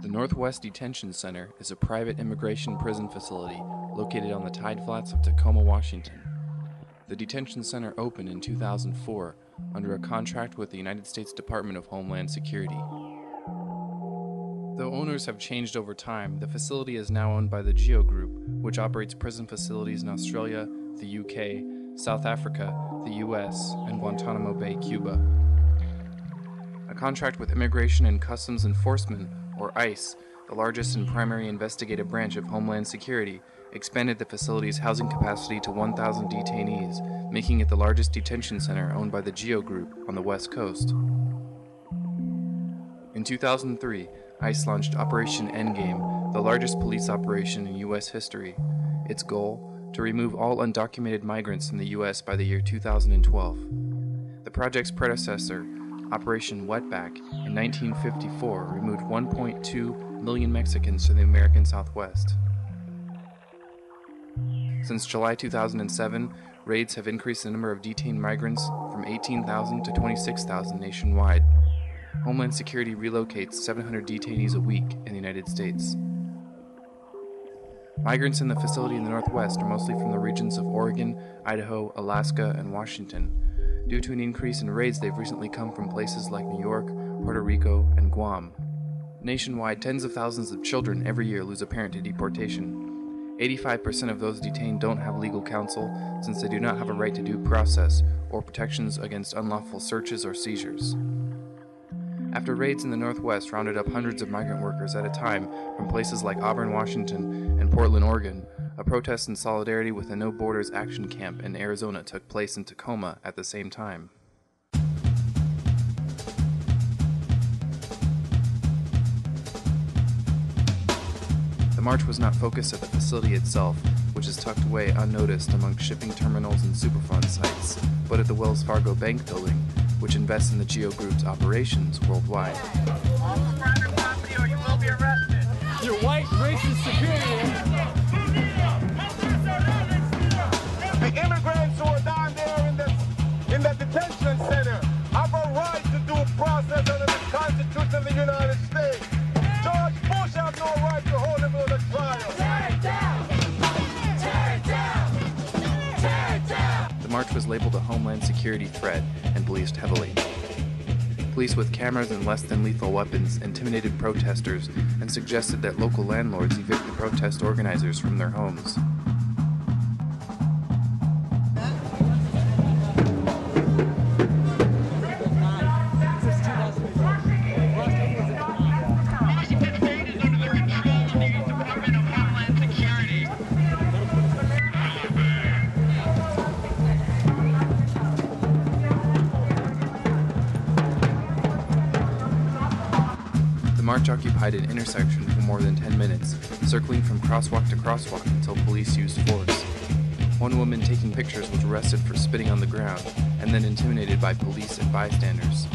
The Northwest Detention Center is a private immigration prison facility located on the tide flats of Tacoma, Washington. The detention center opened in 2004 under a contract with the United States Department of Homeland Security. Though owners have changed over time, the facility is now owned by the Geo Group, which operates prison facilities in Australia, the UK, South Africa, the US, and Guantanamo Bay, Cuba. A contract with Immigration and Customs Enforcement, or ICE, the largest and primary investigative branch of Homeland Security, expanded the facility's housing capacity to 1,000 detainees, making it the largest detention center owned by the Geo Group on the West Coast. In 2003, ICE launched Operation Endgame, the largest police operation in U.S. history. Its goal? To remove all undocumented migrants from the U.S. by the year 2012. The project's predecessor, Operation Wetback, in 1954 removed 1.2 million Mexicans from the American Southwest. Since July 2007, raids have increased the number of detained migrants from 18,000 to 26,000 nationwide. Homeland Security relocates 700 detainees a week in the United States. Migrants in the facility in the Northwest are mostly from the regions of Oregon, Idaho, Alaska, and Washington. Due to an increase in raids, they've recently come from places like New York, Puerto Rico, and Guam. Nationwide, tens of thousands of children every year lose a parent to deportation. 85% of those detained don't have legal counsel, since they do not have a right to due process or protections against unlawful searches or seizures. After raids in the Northwest rounded up hundreds of migrant workers at a time from places like Auburn, Washington, and Portland, Oregon, a protest in solidarity with the No Borders Action Camp in Arizona took place in Tacoma at the same time. The march was not focused at the facility itself, which is tucked away unnoticed among shipping terminals and Superfund sites, but at the Wells Fargo Bank building, which invests in the Geo Group's operations worldwide. All private property or you will be arrested. You're white, racist, superior. The immigrants who are down there in the detention center have a right to due process under the Constitution of the United States. George Bush has no right to hold him on a trial. Tear it down! Tear it down! Tear it down! The march was labeled a Homeland Security threat and policed heavily. Police with cameras and less than lethal weapons intimidated protesters and suggested that local landlords evict the protest organizers from their homes. The march occupied an intersection for more than 10 minutes, circling from crosswalk to crosswalk until police used force. One woman taking pictures was arrested for spitting on the ground and then intimidated by police and bystanders.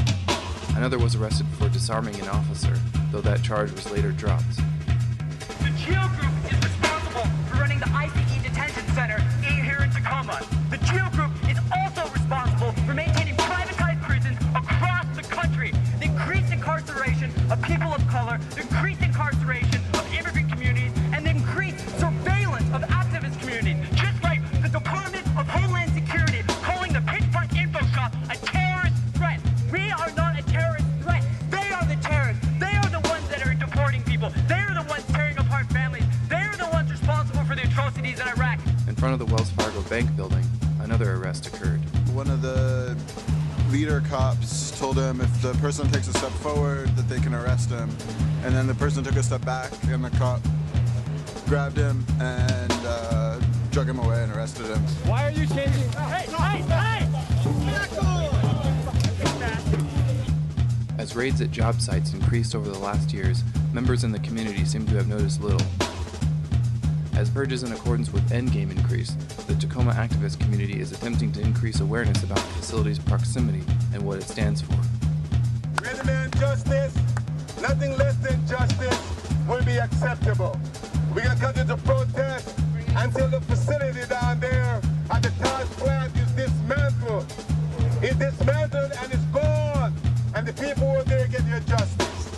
Another was arrested for disarming an officer, though that charge was later dropped. The Geo Group is responsible for running the ICE Detention Center here in Tacoma. The Geo Group is also responsible for maintaining privatized prisons across the country. The increased incarceration of people of color, the increased incarceration of immigrant communities, and the increased surveillance of activist communities. Just like the Department of Homeland Security calling the Pitchfork Info Shop a terrorist threat. We are not a terrorist threat. They are the terrorists. They are the ones that are deporting people. They are the ones tearing apart families. They are the ones responsible for the atrocities in Iraq. In front of the Wells Fargo Bank building, another arrest occurred. One of the leader cops told him if the person takes a step forward that they can arrest him, and then the person took a step back and the cop grabbed him and drug him away and arrested him. Why are you changing? Hey! As raids at job sites increased over the last years, members in the community seem to have noticed little. As purges in accordance with Endgame increase, the Tacoma activist community is attempting to increase awareness about the facility's proximity and what it stands for. We demand justice. Nothing less than justice will be acceptable. We're going to continue to protest until the facility down there at the Taj plant is dismantled. It's dismantled and it's gone. And the people who are there get their justice.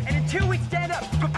And until we stand up for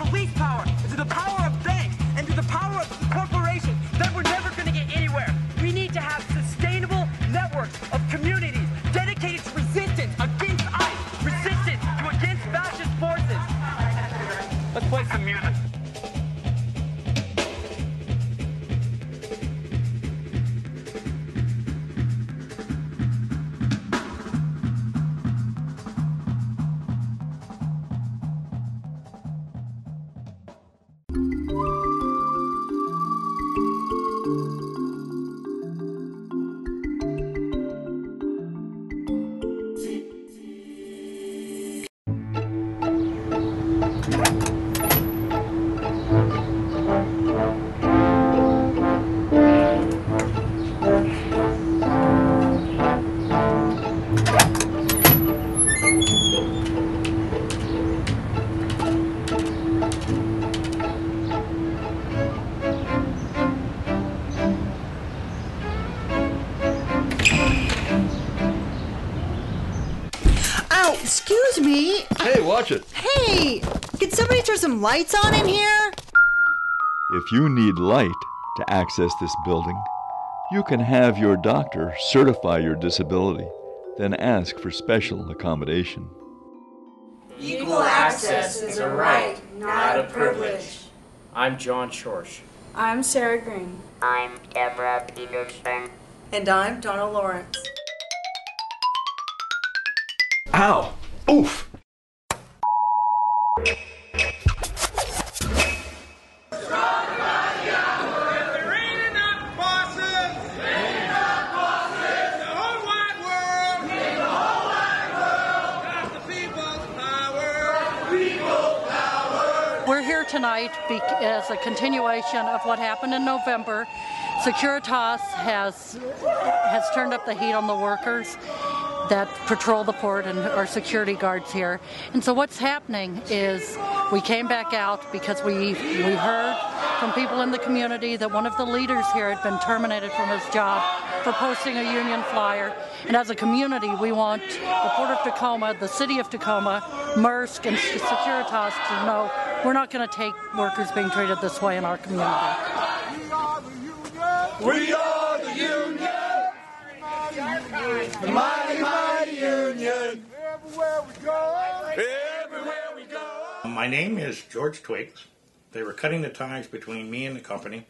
Excuse me. Hey, watch it. Hey, can somebody turn some lights on in here? If you need light to access this building, you can have your doctor certify your disability, then ask for special accommodation. Equal access is a right, not a privilege. I'm John Schorsch. I'm Sarah Green. I'm Deborah Peterson. And I'm Donna Lawrence. Ow! Oof! We're here tonight as a continuation of what happened in November. Securitas has turned up the heat on the workers that patrol the port and our security guards here. And so what's happening is we came back out because we heard from people in the community that one of the leaders here had been terminated from his job for posting a union flyer. And as a community, we want the Port of Tacoma, the City of Tacoma, Maersk, and Securitas to know we're not going to take workers being treated this way in our community. We are the union. The mighty, mighty union. Everywhere we go. Everywhere we go. My name is George Twigs. They were cutting the ties between me and the company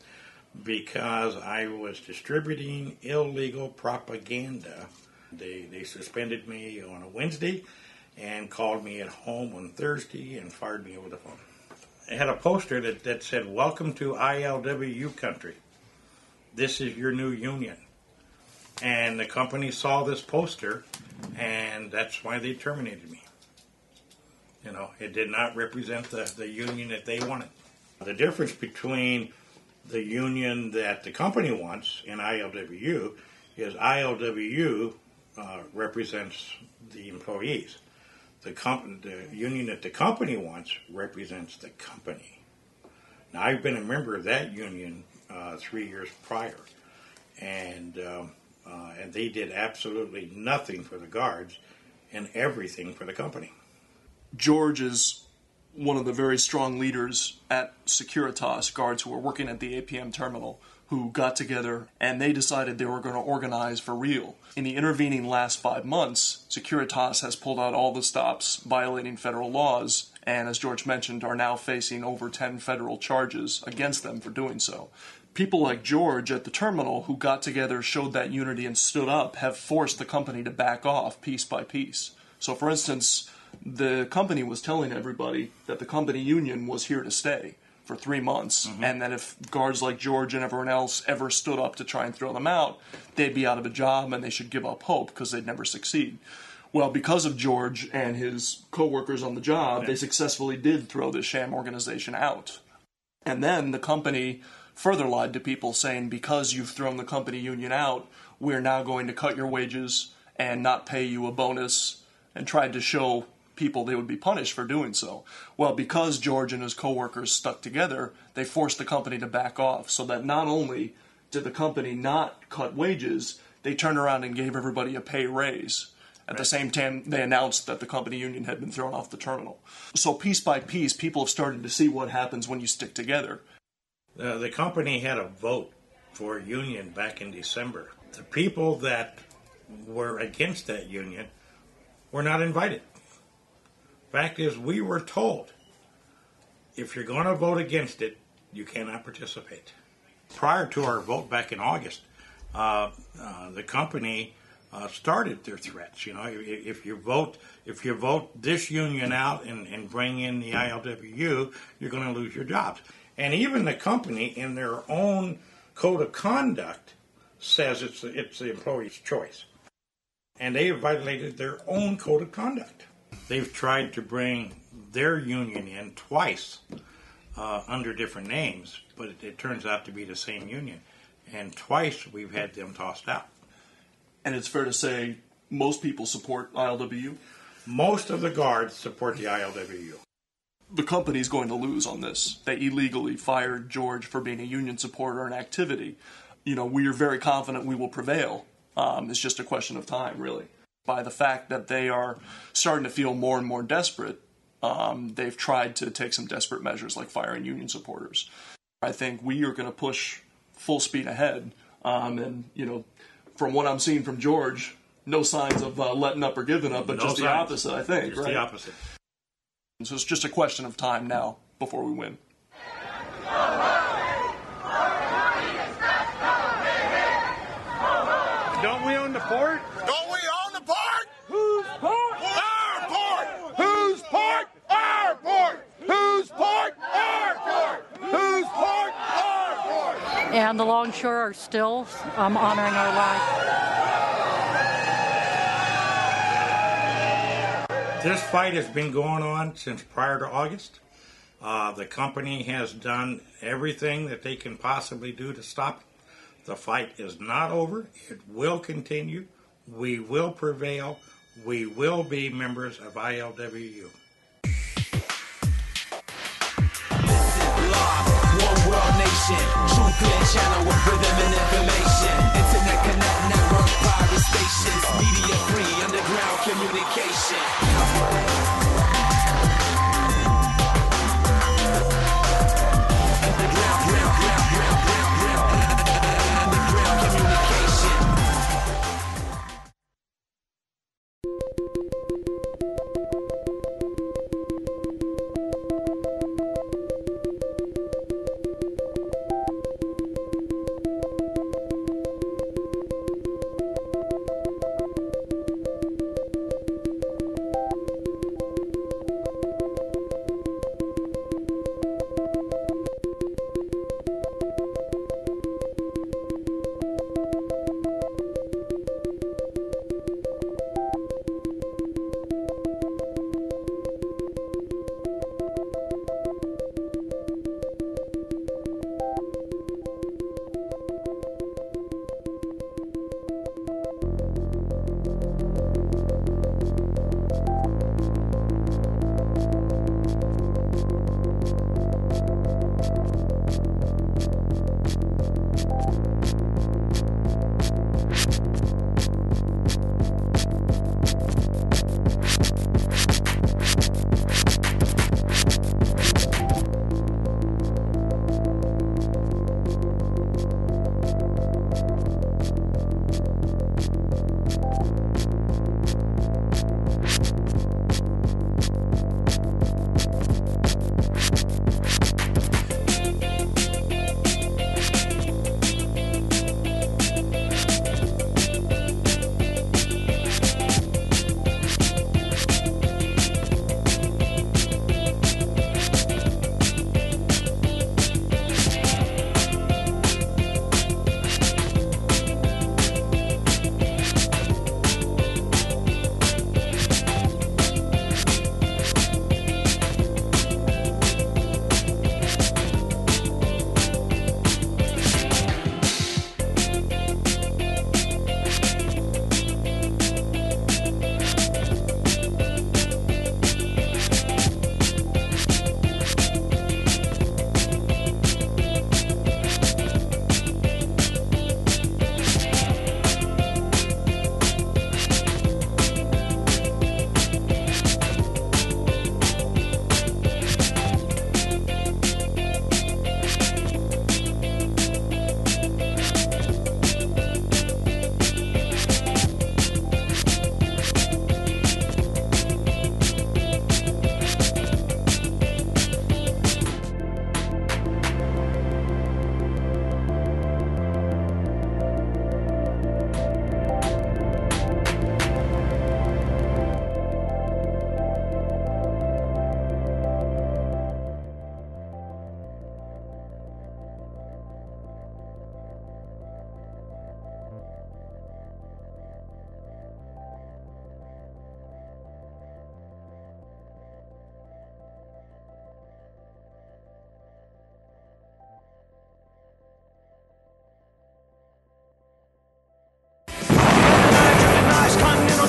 because I was distributing illegal propaganda. They suspended me on a Wednesday and called me at home on Thursday and fired me over the phone. I had a poster that said, "Welcome to ILWU country. This is your new union." And the company saw this poster, and that's why they terminated me. You know, it did not represent the union that they wanted. The difference between the union that the company wants and ILWU is ILWU represents the employees. The union that the company wants represents the company. Now, I've been a member of that union 3 years prior, and they did absolutely nothing for the guards and everything for the company. George is one of the very strong leaders at Securitas, guards who were working at the APM terminal, who got together and they decided they were going to organize for real. In the intervening last 5 months, Securitas has pulled out all the stops violating federal laws, and as George mentioned, are now facing over 10 federal charges against them for doing so. People like George at the terminal who got together, showed that unity, and stood up have forced the company to back off piece by piece. So for instance, the company was telling everybody that the company union was here to stay for 3 months, and that if guards like George and everyone else ever stood up to try and throw them out, they'd be out of a job and they should give up hope because they'd never succeed. Well, because of George and his co-workers on the job, they successfully did throw this sham organization out. And then the company further lied to people, saying, because you've thrown the company union out, we're now going to cut your wages and not pay you a bonus, and tried to show people they would be punished for doing so. Well, because George and his co-workers stuck together, they forced the company to back off, so that not only did the company not cut wages, they turned around and gave everybody a pay raise. At the same time, they announced that the company union had been thrown off the terminal. So piece by piece, people have started to see what happens when you stick together. The company had a vote for a union back in December. The people that were against that union were not invited. Fact is, we were told, if you're going to vote against it, you cannot participate. Prior to our vote back in August, the company started their threats. You know, if you vote this union out and bring in the ILWU, you're going to lose your jobs. And even the company, in their own code of conduct, says it's the employee's choice. And they have violated their own code of conduct. They've tried to bring their union in twice under different names, but it turns out to be the same union. And twice we've had them tossed out. And it's fair to say most people support ILWU? Most of the guards support the ILWU. The company's going to lose on this. They illegally fired George for being a union supporter and activity. You know, we are very confident we will prevail. It's just a question of time, really. By the fact that they are starting to feel more and more desperate, they've tried to take some desperate measures like firing union supporters. I think we are going to push full speed ahead. And, you know, from what I'm seeing from George, no signs of letting up or giving up, but No just the signs. opposite, I think. Just right? the opposite. So it's just a question of time now before we win. Don't we own the port? Don't we own the port? Whose port? Our port! Whose port? Our port! Whose port? Our port! Whose port? Our port! And the longshore are still honoring our life. This fight has been going on since prior to August. The company has done everything that they can possibly do to stop it. The fight is not over. It will continue. We will prevail. We will be members of ILWU. One world nation, true clear channel with rhythm and information. Internet connect network, private stations, media free, underground communication.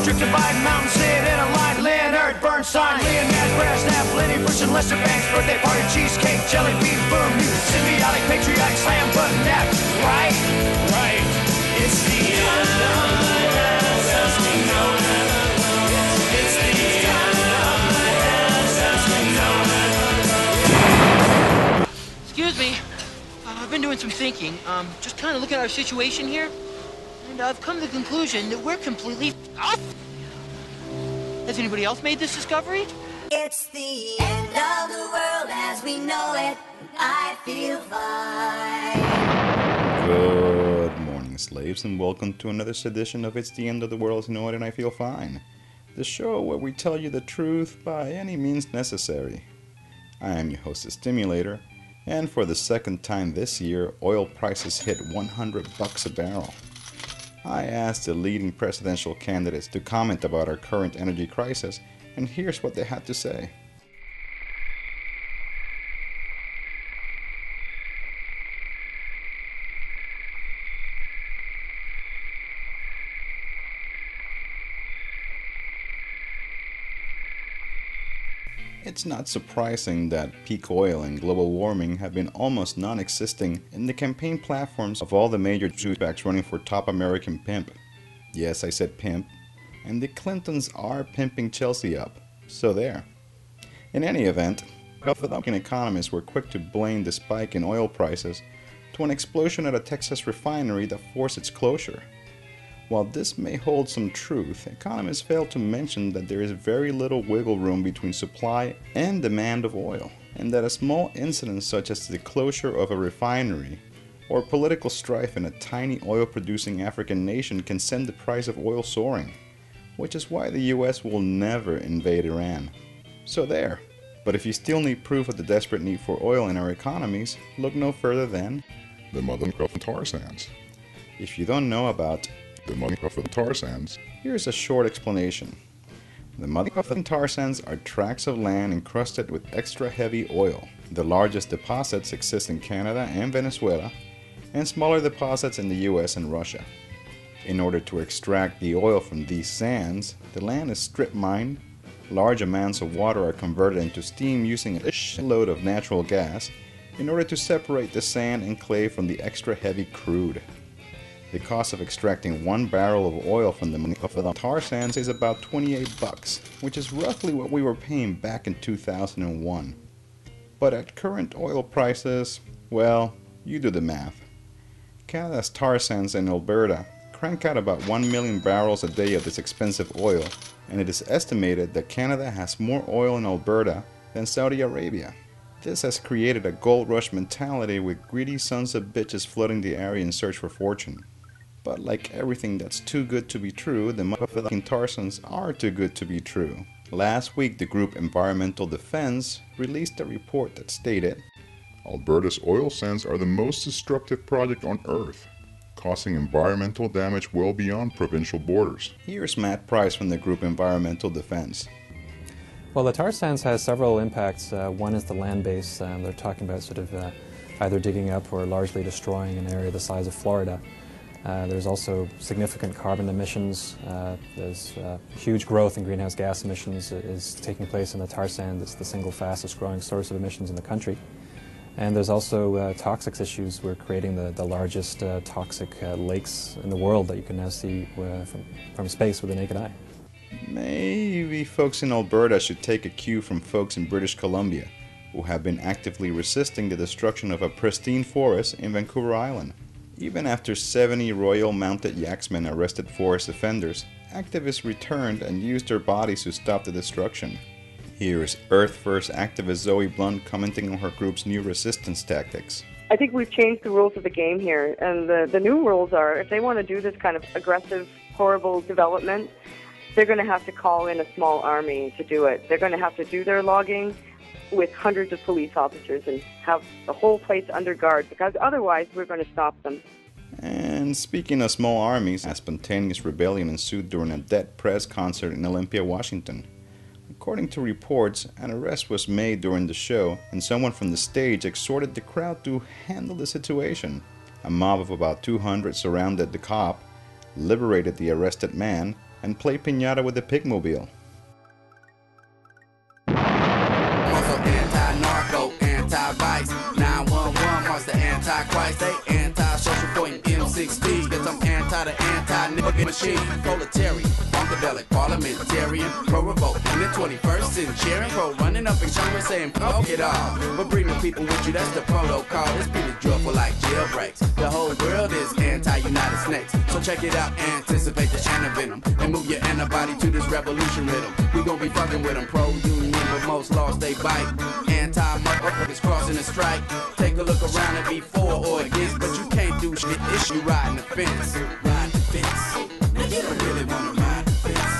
Drifted by mountain, sit in a line. Leonard Bernstein, Leonard Brezhnev, Lenny Bruce and Lester Banks, birthday party, cheesecake, jelly bean, boom, you symbiotic, patriotic, slam button, that right, right. It's the end of the world as we know it. doing some thinking, just kind of looking at our situation here, and I've come to the conclusion that we're completely off. Has anybody else made this discovery? It's the end of the world as we know it. I feel fine. Good morning, slaves, and welcome to another edition of It's the End of the World as we know it and I Feel Fine. The show where we tell you the truth by any means necessary. I am your host, the Stimulator, and for the second time this year, oil prices hit $100 a barrel. I asked the leading presidential candidates to comment about our current energy crisis, and here's what they had to say. It's not surprising that peak oil and global warming have been almost non-existing in the campaign platforms of all the major douchebags running for top American pimp. Yes, I said pimp. And the Clintons are pimping Chelsea up. So there. In any event, Republican economists were quick to blame the spike in oil prices to an explosion at a Texas refinery that forced its closure. While this may hold some truth, economists fail to mention that there is very little wiggle room between supply and demand of oil, and that a small incident such as the closure of a refinery or political strife in a tiny oil-producing African nation can send the price of oil soaring, which is why the US will never invade Iran. So there. But if you still need proof of the desperate need for oil in our economies, look no further than the motherfucking tar sands. If you don't know about the motherfucking tar sands, here's a short explanation. The motherfucking tar sands are tracts of land encrusted with extra heavy oil. The largest deposits exist in Canada and Venezuela, and smaller deposits in the US and Russia. In order to extract the oil from these sands, the land is strip mined, large amounts of water are converted into steam using a shitload of natural gas in order to separate the sand and clay from the extra heavy crude. The cost of extracting 1 barrel of oil from the tar sands is about $28, which is roughly what we were paying back in 2001. But at current oil prices, well, you do the math. Canada's tar sands in Alberta crank out about 1 million barrels a day of this expensive oil, and it is estimated that Canada has more oil in Alberta than Saudi Arabia. This has created a gold rush mentality with greedy sons of bitches flooding the area in search for fortune. But like everything that's too good to be true, the motherfucking tar sands are too good to be true. Last week, the group Environmental Defense released a report that stated, Alberta's oil sands are the most destructive project on Earth, causing environmental damage well beyond provincial borders. Here's Matt Price from the group Environmental Defense. Well, the tar sands has several impacts. One is the land base. They're talking about sort of either digging up or largely destroying an area the size of Florida. There's also significant carbon emissions. There's huge growth in greenhouse gas emissions is taking place in the tar sand. It's the single fastest growing source of emissions in the country. And there's also toxics issues. We're creating the largest toxic lakes in the world that you can now see from space with the naked eye. Maybe folks in Alberta should take a cue from folks in British Columbia, who have been actively resisting the destruction of a pristine forest in Vancouver Island. Even after 70 Royal Mounted Yaxmen arrested forest offenders, activists returned and used their bodies to stop the destruction. Here is Earth First activist Zoe Blunt commenting on her group's new resistance tactics. I think we've changed the rules of the game here, and the new rules are if they want to do this kind of aggressive, horrible development, they're going to have to call in a small army to do it. They're going to have to do their logging with hundreds of police officers and have the whole place under guard, because otherwise we're going to stop them. And speaking of small armies, a spontaneous rebellion ensued during a Dead Prez concert in Olympia, Washington. According to reports, an arrest was made during the show, and someone from the stage exhorted the crowd to handle the situation. A mob of about 200 surrounded the cop, liberated the arrested man, and played piñata with the pigmobile. Anti-narco, anti-vice, 911 marks the anti-Christ, they anti-social point, MC 16, cause I'm anti the anti-nigga machine. Proletarian, funkadelic, parliamentarian, pro-revolt in the 21st century. Pro-running up in Congress saying, fuck it all. But bring the people with you, that's the protocol. This beat is drillful like jailbreaks. The whole world is anti-United Snakes. So check it out, anticipate the antivenom, and move your antibody to this revolution rhythm. We gon' be fucking with them, pro-union, but most laws they bite. Anti-motherfuckers crossing the strike. Take a look around and be for or against, but you can't do shit if you riding the fence. Ride the fence. Now you don't really wanna ride the fence.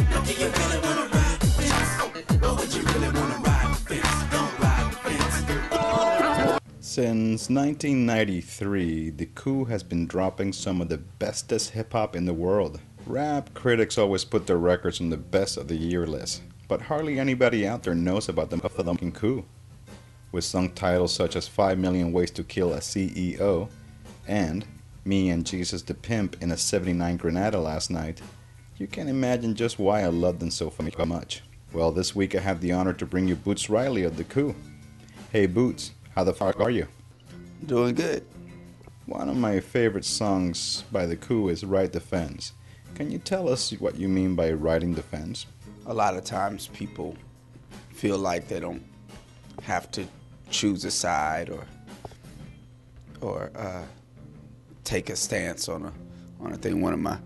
Now do you really wanna ride the fence? Or would you really wanna ride the fence? Don't ride the fence. Since 1993, the coup has been dropping some of the bestest hip-hop in the world. Rap critics always put their records on the best of the year list, but hardly anybody out there knows about the motherfucking coup. With song titles such as 5 Million Ways to Kill a CEO and Me and Jesus the Pimp in a 79 Granada last night, you can imagine just why I love them so much. Well, this week I have the honor to bring you Boots Riley of the coup. Hey Boots, how the fuck are you? Doing good. One of my favorite songs by the coup is Ride the Fence. Can you tell us what you mean by riding the fence? A lot of times people feel like they don't have to choose a side or take a stance on a thing. One of my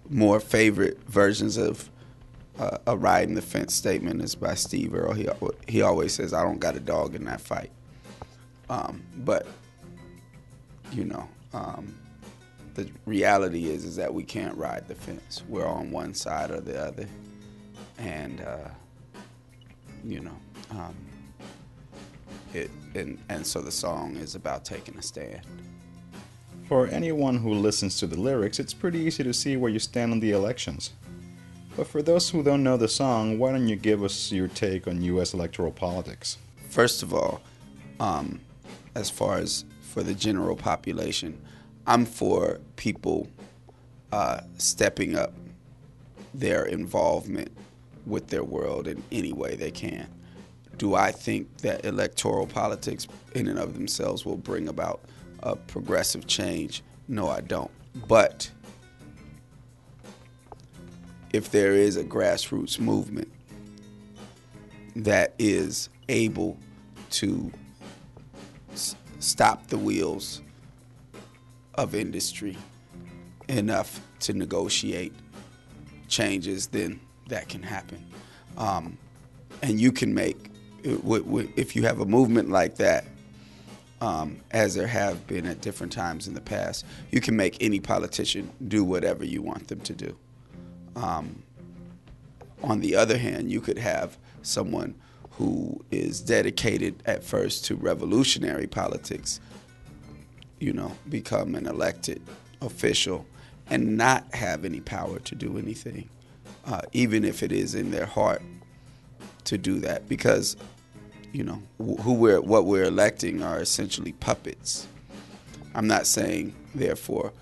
more favorite versions of a riding the fence statement is by Steve Earle. He always says, "I don't got a dog in that fight." But you know, the reality is that we can't ride the fence. We're on one side or the other, and you know. And so the song is about taking a stand. For anyone who listens to the lyrics, it's pretty easy to see where you stand on the elections. But for those who don't know the song, why don't you give us your take on U.S. electoral politics? First of all, as far as for the general population, I'm for people stepping up their involvement with their world in any way they can. Do I think that electoral politics in and of themselves will bring about a progressive change? No, I don't. But if there is a grassroots movement that is able to stop the wheels of industry enough to negotiate changes, then that can happen. And you can make, if you have a movement like that, as there have been at different times in the past, you can make any politician do whatever you want them to do. On the other hand, you could have someone who is dedicated at first to revolutionary politics, you know, become an elected official and not have any power to do anything, even if it is in their heart to do that, because you know what we're electing are essentially puppets. I'm not saying therefore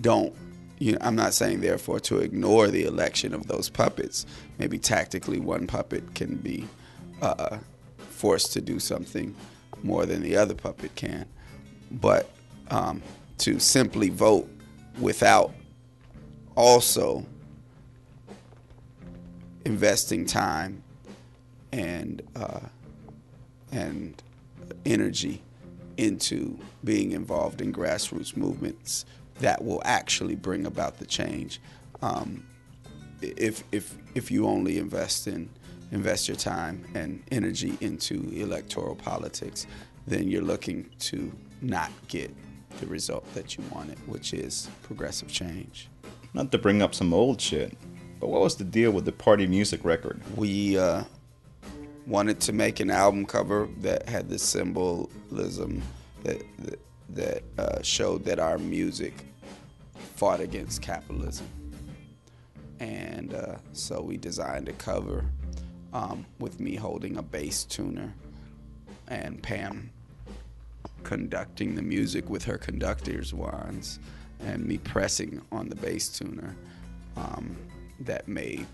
I'm not saying therefore to ignore the election of those puppets. Maybe tactically one puppet can be forced to do something more than the other puppet can, but to simply vote without also investing time and energy into being involved in grassroots movements that will actually bring about the change. If you only invest your time and energy into electoral politics, then you're looking to not get the result that you wanted, which is progressive change. Not to bring up some old shit, but what was the deal with the party music record? We wanted to make an album cover that had this symbolism that showed that our music fought against capitalism. And so we designed a cover with me holding a bass tuner and Pam conducting the music with her conductor's wands and me pressing on the bass tuner that made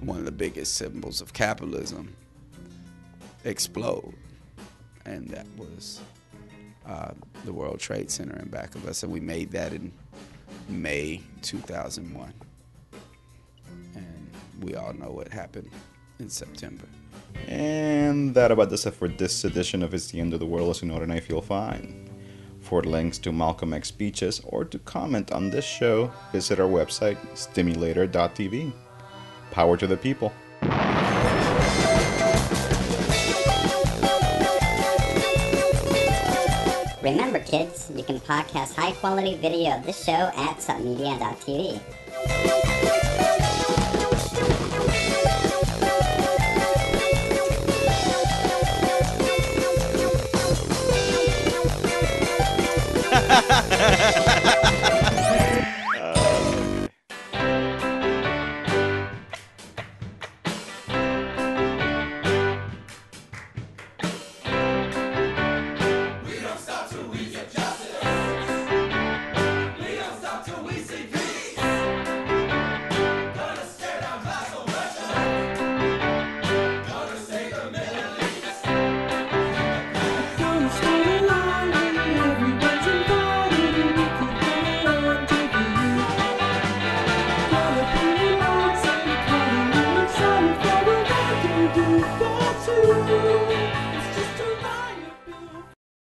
one of the biggest symbols of capitalism explode. And that was the World Trade Center in back of us, and we made that in May 2001. And we all know what happened in September. And that about does it for this edition of It's the End of the World as you know it and I feel fine. For links to Malcolm X speeches or to comment on this show, visit our website, stimulator.tv. Power to the people. Remember, kids, you can podcast high-quality video of this show at submedia.tv.